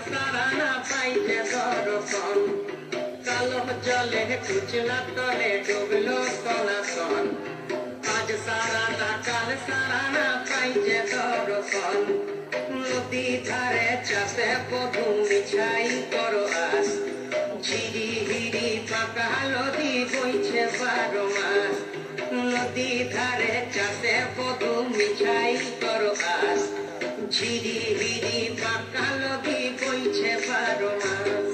সারা না পাইছে দর্শন কালো জলে কুচলা তলে ডুবলো সনাতন আজ সারা না কাল সারা না পাইছে দর্শন নদী ধারে চাষে পধু মিছাই করো আস ঝিরি হিরি পাকা নদী বইছে 12 মাস নদী ধারে চাষে পধু মিছাই করো আস ঝিরি হিরি পাকা নদী বইছে 12 মাস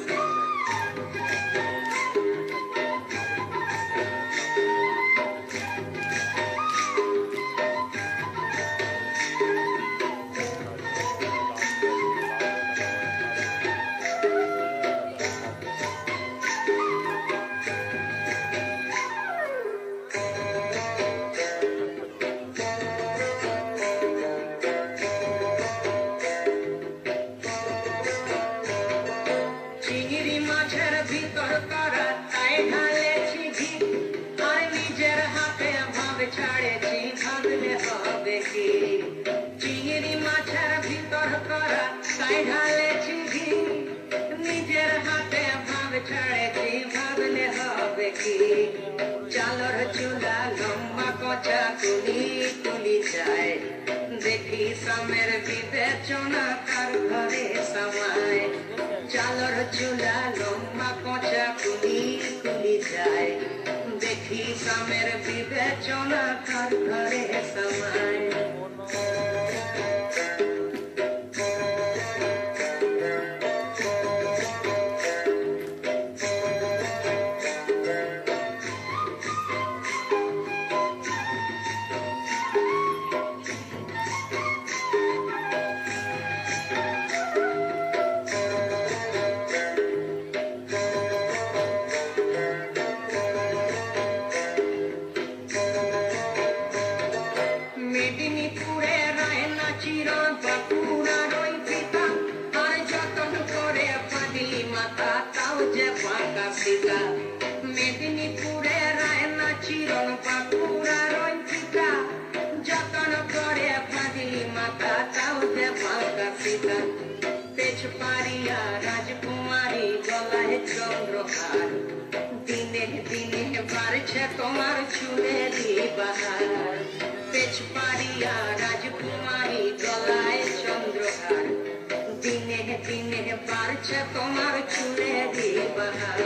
চিংড়ি মাছের ভিতর করা তাই ঢালেছি ঘি আর নিজের হাতে ভাব ছাড়েছি ভাবলে হবে কি চিংড়ি মাছের ভিতর করা তাই ঢালেছি ঘি নিজের হাতে ভাব ছাড়েছি ভাবলে হবে কি চালর চুলা লম্বা কচা তুলি তুলি যায় দেখি সামের বিবেচনা কার ঘরে সমায় চালর চুলা লম্বা কচা কুলি কুলি যায় দেখি সামের বিবেচনা কার ঘরে সমায় মেদিনীপুরে রায়না চিরন বাঁকুড়ার ওই পিতা আর যতন করে পাগলি মাথা তাও যে ফাঁকা পিতা মেদিনীপুরে রায়না চিরন বাঁকুড়ার ওই পিতা যতন করে পাগলি মাথা তাও যে ফাঁকা পিতা পেছ পারিয়া রাজকুমারী গলায় চন্দ্রহার দিনে দিনে বাড়ছে তোমার চুলেরই বাহার পেছ পারিয়া রাজকুমারী গলায় চন্দ্রহার দিনে দিনে বাড়ছে তোমার চুলেরই বাহার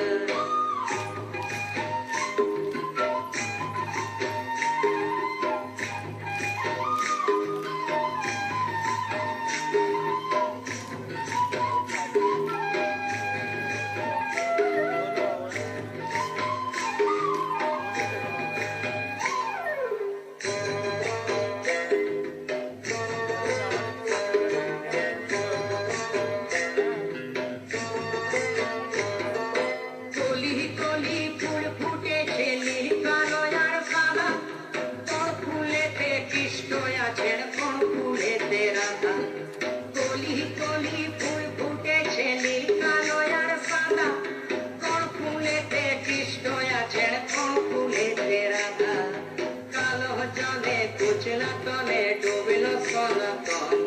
তলে ডুবিল সনাতন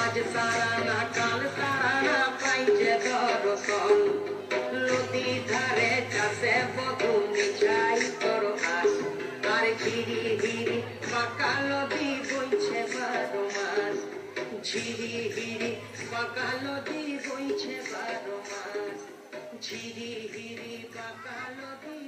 আজ সারা না কাল সারা না পাইছে দর্শন নদী ধারে চাষে বধু মিছাই করো আস আর ঝিরি হিরি পাকা নদী বইছে 12 মাস ঝিরি হিরি পাকা নদী বইছে 12 মাস ঝিরি হিরি পাকা নদী